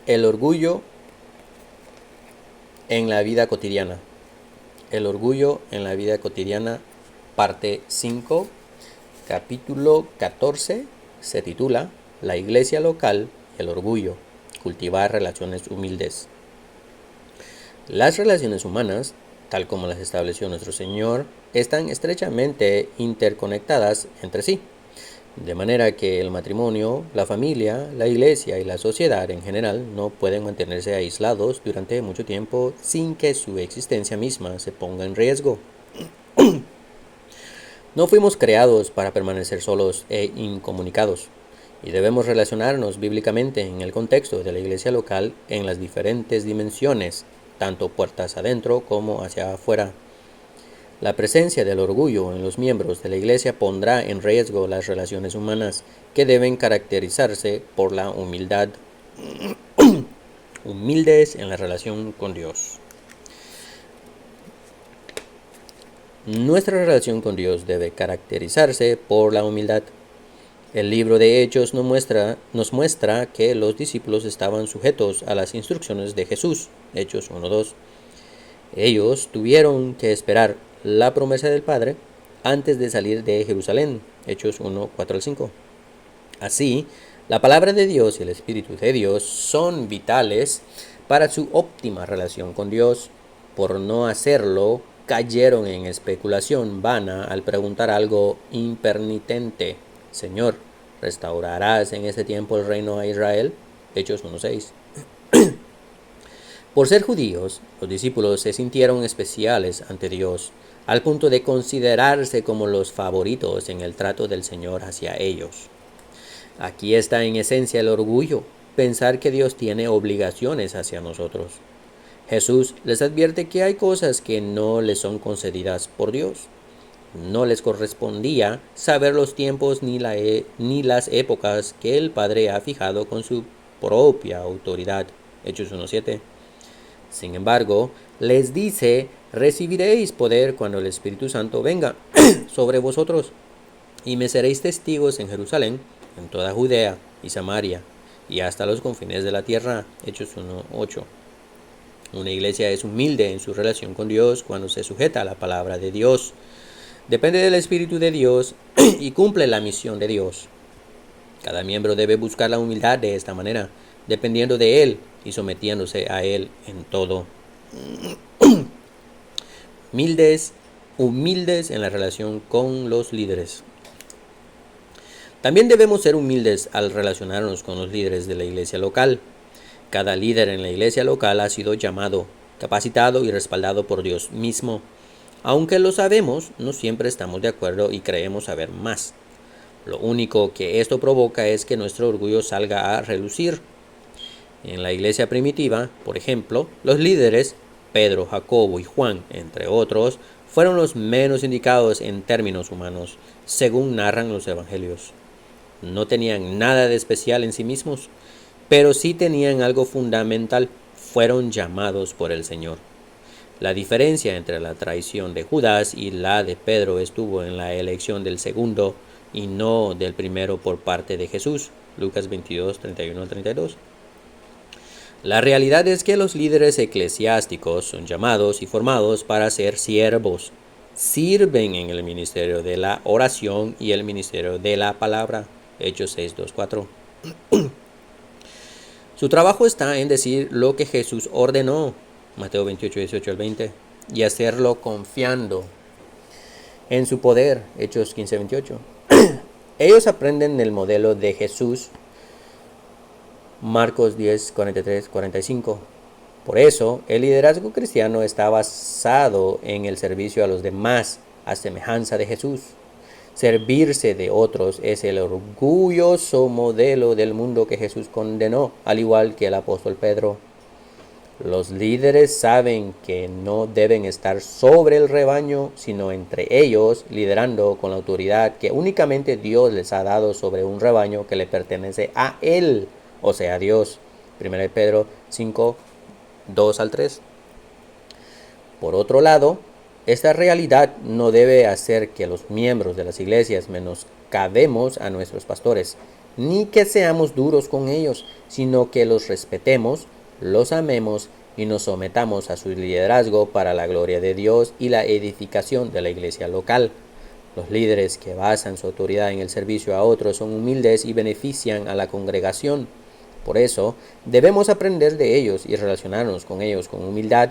El orgullo en la vida cotidiana. El orgullo en la vida cotidiana, parte 5, capítulo 14, se titula La iglesia local y el orgullo, cultivar relaciones humildes. Las relaciones humanas, tal como las estableció nuestro Señor, están estrechamente interconectadas entre sí, de manera que el matrimonio, la familia, la iglesia y la sociedad en general no pueden mantenerse aislados durante mucho tiempo sin que su existencia misma se ponga en riesgo. No fuimos creados para permanecer solos e incomunicados, y debemos relacionarnos bíblicamente en el contexto de la iglesia local en las diferentes dimensiones, tanto puertas adentro como hacia afuera. La presencia del orgullo en los miembros de la iglesia pondrá en riesgo las relaciones humanas, que deben caracterizarse por la humildad. Humildes en la relación con Dios. Nuestra relación con Dios debe caracterizarse por la humildad. El libro de Hechos nos muestra que los discípulos estaban sujetos a las instrucciones de Jesús. Hechos 1:2. Ellos tuvieron que esperar la promesa del Padre antes de salir de Jerusalén. Hechos 1:4-5. Así, la palabra de Dios y el Espíritu de Dios son vitales para su óptima relación con Dios. Por no hacerlo, cayeron en especulación vana al preguntar algo impertinente. Señor, ¿restaurarás en ese tiempo el reino a Israel? Hechos 1:6. Por ser judíos, los discípulos se sintieron especiales ante Dios, al punto de considerarse como los favoritos en el trato del Señor hacia ellos. Aquí está en esencia el orgullo, pensar que Dios tiene obligaciones hacia nosotros. Jesús les advierte que hay cosas que no les son concedidas por Dios. No les correspondía saber los tiempos ni las épocas que el Padre ha fijado con su propia autoridad. Hechos 1:7. Sin embargo, les dice: recibiréis poder cuando el Espíritu Santo venga sobre vosotros, y me seréis testigos en Jerusalén, en toda Judea y Samaria, y hasta los confines de la tierra. Hechos 1:8. Una iglesia es humilde en su relación con Dios cuando se sujeta a la palabra de Dios, depende del Espíritu de Dios y cumple la misión de Dios. Cada miembro debe buscar la humildad de esta manera, dependiendo de Él y sometiéndose a Él en todo. Humildes en la relación con los líderes. También debemos ser humildes al relacionarnos con los líderes de la iglesia local. Cada líder en la iglesia local ha sido llamado, capacitado y respaldado por Dios mismo. Aunque lo sabemos, no siempre estamos de acuerdo y creemos saber más. Lo único que esto provoca es que nuestro orgullo salga a relucir. En la iglesia primitiva, por ejemplo, los líderes, Pedro, Jacobo y Juan, entre otros, fueron los menos indicados en términos humanos, según narran los evangelios. No tenían nada de especial en sí mismos, pero sí tenían algo fundamental: fueron llamados por el Señor. La diferencia entre la traición de Judas y la de Pedro estuvo en la elección del segundo y no del primero por parte de Jesús. Lucas 22:31-32. La realidad es que los líderes eclesiásticos son llamados y formados para ser siervos. Sirven en el ministerio de la oración y el ministerio de la palabra. Hechos 6:2-4. Su trabajo está en decir lo que Jesús ordenó, Mateo 28:18-20, y hacerlo confiando en su poder, Hechos 15:28. Ellos aprenden del modelo de Jesús, Marcos 10:43-45. Por eso, el liderazgo cristiano está basado en el servicio a los demás, a semejanza de Jesús. Servirse de otros es el orgulloso modelo del mundo que Jesús condenó, al igual que el apóstol Pedro. Los líderes saben que no deben estar sobre el rebaño, sino entre ellos, liderando con la autoridad que únicamente Dios les ha dado sobre un rebaño que le pertenece a Él, o sea, a Dios. 1 Pedro 5:2-3. Por otro lado, esta realidad no debe hacer que los miembros de las iglesias menoscabemos a nuestros pastores, ni que seamos duros con ellos, sino que los respetemos, los amemos y nos sometamos a su liderazgo para la gloria de Dios y la edificación de la iglesia local. Los líderes que basan su autoridad en el servicio a otros son humildes y benefician a la congregación. Por eso, debemos aprender de ellos y relacionarnos con ellos con humildad,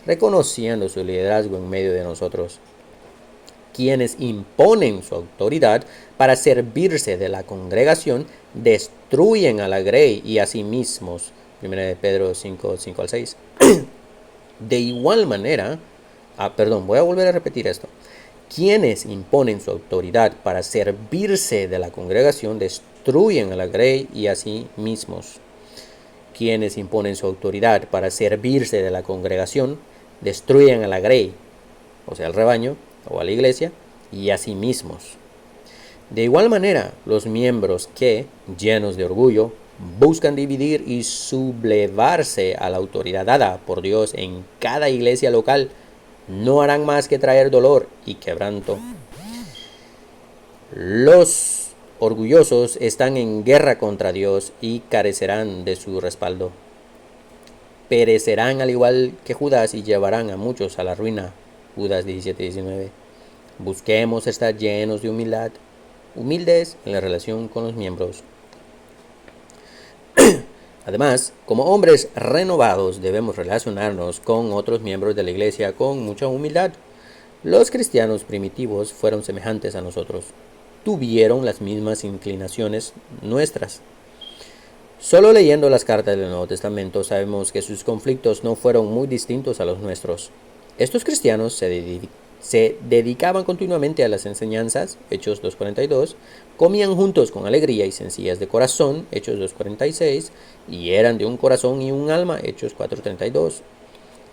reconociendo su liderazgo en medio de nosotros. Quienes imponen su autoridad para servirse de la congregación destruyen a la grey y a sí mismos. 1 Pedro 5, 5 al 6. De igual manera, voy a volver a repetir esto. Quienes imponen su autoridad para servirse de la congregación destruyen a la grey y a sí mismos. Quienes imponen su autoridad para servirse de la congregación destruyen a la grey, o sea, al rebaño o a la iglesia, y a sí mismos. De igual manera, los miembros que, llenos de orgullo, buscan dividir y sublevarse a la autoridad dada por Dios en cada iglesia local, no harán más que traer dolor y quebranto. Los orgullosos están en guerra contra Dios y carecerán de su respaldo. Perecerán al igual que Judas y llevarán a muchos a la ruina. Judas 17-19. Busquemos estar llenos de humildad, humildes en la relación con los miembros. Además, como hombres renovados debemos relacionarnos con otros miembros de la iglesia con mucha humildad. Los cristianos primitivos fueron semejantes a nosotros. Tuvieron las mismas inclinaciones nuestras. Solo leyendo las cartas del Nuevo Testamento sabemos que sus conflictos no fueron muy distintos a los nuestros. Estos cristianos se dedicaban continuamente a las enseñanzas, Hechos 2.42, comían juntos con alegría y sencillez de corazón, Hechos 2.46, y eran de un corazón y un alma, Hechos 4.32.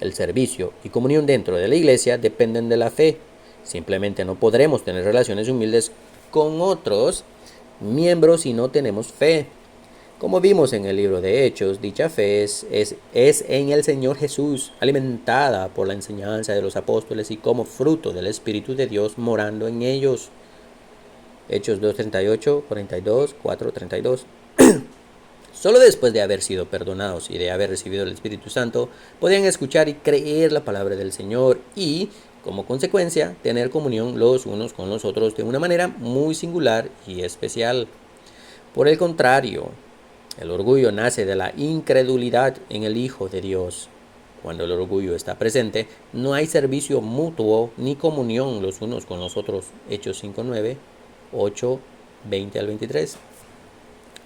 El servicio y comunión dentro de la iglesia dependen de la fe. Simplemente no podremos tener relaciones humildes con otros miembros si no tenemos fe. Como vimos en el libro de Hechos, dicha fe es en el Señor Jesús, alimentada por la enseñanza de los apóstoles y como fruto del Espíritu de Dios morando en ellos. Hechos 2.38, 42, 4.32. Solo después de haber sido perdonados y de haber recibido el Espíritu Santo, podían escuchar y creer la palabra del Señor y, como consecuencia, tener comunión los unos con los otros de una manera muy singular y especial. Por el contrario, el orgullo nace de la incredulidad en el Hijo de Dios. Cuando el orgullo está presente, no hay servicio mutuo ni comunión los unos con los otros. Hechos 5.9, 8, 20 al 23.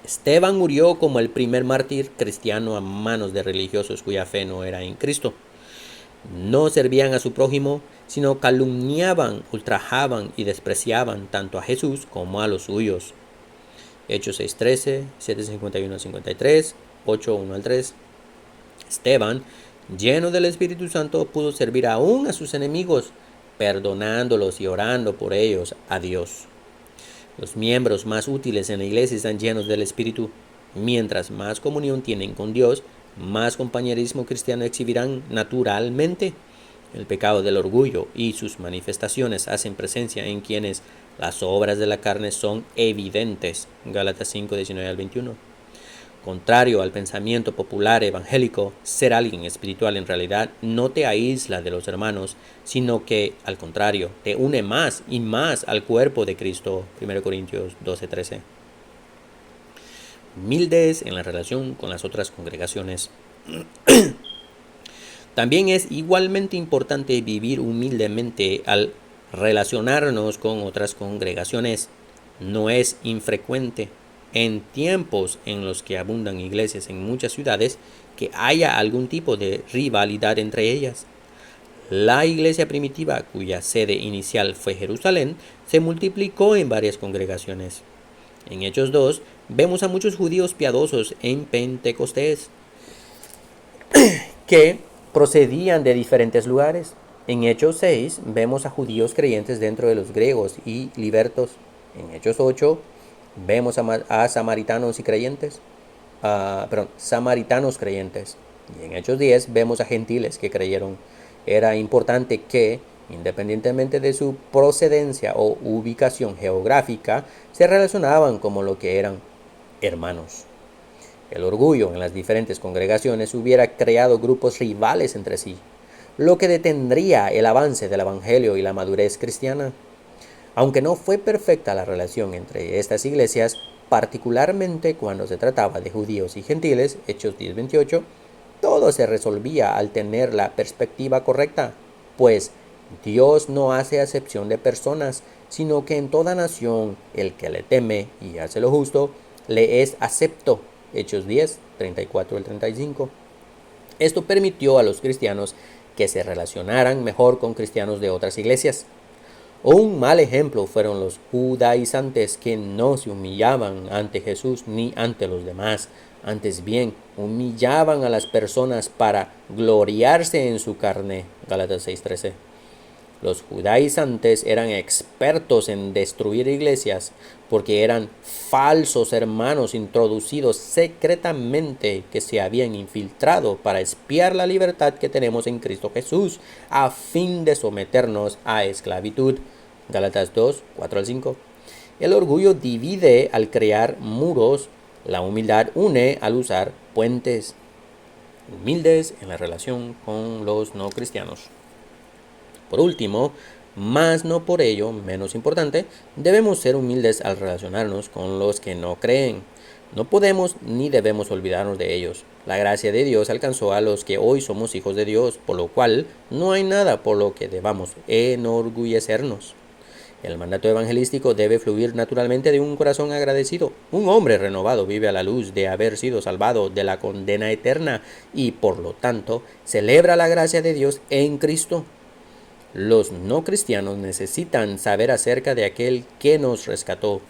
Esteban murió como el primer mártir cristiano a manos de religiosos cuya fe no era en Cristo. No servían a su prójimo, sino calumniaban, ultrajaban y despreciaban tanto a Jesús como a los suyos. Hechos 6.13, 7:51-53, 8:1 al 3. Esteban, lleno del Espíritu Santo, pudo servir aún a sus enemigos, perdonándolos y orando por ellos a Dios. Los miembros más útiles en la iglesia están llenos del Espíritu. Mientras más comunión tienen con Dios, más compañerismo cristiano exhibirán naturalmente. El pecado del orgullo y sus manifestaciones hacen presencia en quienes las obras de la carne son evidentes. Gálatas 5, 19 al 21. Contrario al pensamiento popular evangélico, ser alguien espiritual en realidad no te aísla de los hermanos, sino que, al contrario, te une más y más al cuerpo de Cristo. 1 Corintios 12, 13. Humildes en la relación con las otras congregaciones. También es igualmente importante vivir humildemente al relacionarnos con otras congregaciones. No es infrecuente, en tiempos en los que abundan iglesias en muchas ciudades, que haya algún tipo de rivalidad entre ellas. La iglesia primitiva, cuya sede inicial fue Jerusalén, se multiplicó en varias congregaciones. En Hechos 2 vemos a muchos judíos piadosos en Pentecostés que procedían de diferentes lugares. En Hechos 6 vemos a judíos creyentes dentro de los griegos y libertos. En Hechos 8 vemos a samaritanos creyentes. Y en Hechos 10 vemos a gentiles que creyeron. Era importante que, independientemente de su procedencia o ubicación geográfica, se relacionaban como lo que eran. hermanos. El orgullo en las diferentes congregaciones hubiera creado grupos rivales entre sí, lo que detendría el avance del Evangelio y la madurez cristiana. Aunque no fue perfecta la relación entre estas iglesias, particularmente cuando se trataba de judíos y gentiles, Hechos 10:28, todo se resolvía al tener la perspectiva correcta, pues Dios no hace acepción de personas, sino que en toda nación el que le teme y hace lo justo, le es acepto. Hechos 10:34 al 35. Esto permitió a los cristianos que se relacionaran mejor con cristianos de otras iglesias. Un mal ejemplo fueron los judaizantes que no se humillaban ante Jesús ni ante los demás. Antes bien, humillaban a las personas para gloriarse en su carne. Gálatas 6:13. Los judaizantes eran expertos en destruir iglesias porque eran falsos hermanos introducidos secretamente que se habían infiltrado para espiar la libertad que tenemos en Cristo Jesús a fin de someternos a esclavitud. Gálatas 2:4 al 5. El orgullo divide al crear muros, la humildad une al usar puentes. Humildes en la relación con los no cristianos. Por último, más no por ello menos importante, debemos ser humildes al relacionarnos con los que no creen. No podemos ni debemos olvidarnos de ellos. La gracia de Dios alcanzó a los que hoy somos hijos de Dios, por lo cual no hay nada por lo que debamos enorgullecernos. El mandato evangelístico debe fluir naturalmente de un corazón agradecido. Un hombre renovado vive a la luz de haber sido salvado de la condena eterna y, por lo tanto, celebra la gracia de Dios en Cristo. Los no cristianos necesitan saber acerca de aquel que nos rescató.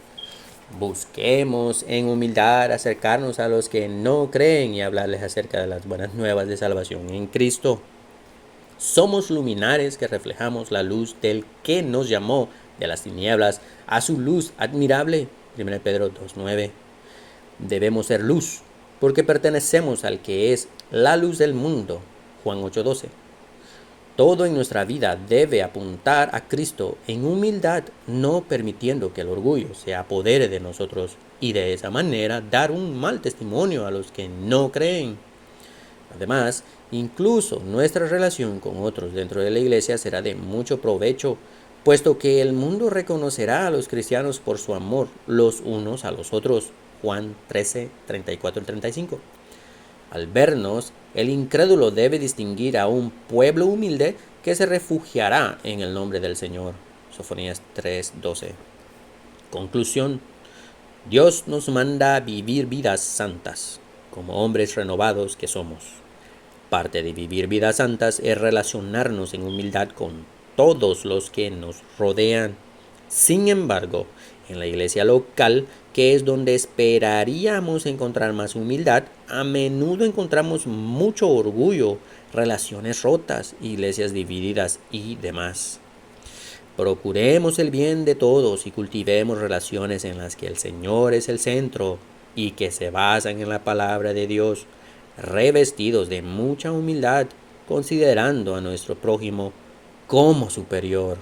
Busquemos en humildad acercarnos a los que no creen y hablarles acerca de las buenas nuevas de salvación en Cristo. Somos luminares que reflejamos la luz del que nos llamó de las tinieblas a su luz admirable. 1 Pedro 2:9. Debemos ser luz porque pertenecemos al que es la luz del mundo. Juan 8:12. Todo en nuestra vida debe apuntar a Cristo en humildad, no permitiendo que el orgullo se apodere de nosotros y de esa manera dar un mal testimonio a los que no creen. Además, incluso nuestra relación con otros dentro de la iglesia será de mucho provecho, puesto que el mundo reconocerá a los cristianos por su amor los unos a los otros. Juan 13:34 al 35. Al vernos, el incrédulo debe distinguir a un pueblo humilde que se refugiará en el nombre del Señor. Sofonías 3:12. Conclusión. Dios nos manda a vivir vidas santas, como hombres renovados que somos. Parte de vivir vidas santas es relacionarnos en humildad con todos los que nos rodean. Sin embargo, en la iglesia local, que es donde esperaríamos encontrar más humildad, a menudo encontramos mucho orgullo, relaciones rotas, iglesias divididas y demás. Procuremos el bien de todos y cultivemos relaciones en las que el Señor es el centro y que se basan en la palabra de Dios, revestidos de mucha humildad, considerando a nuestro prójimo como superior.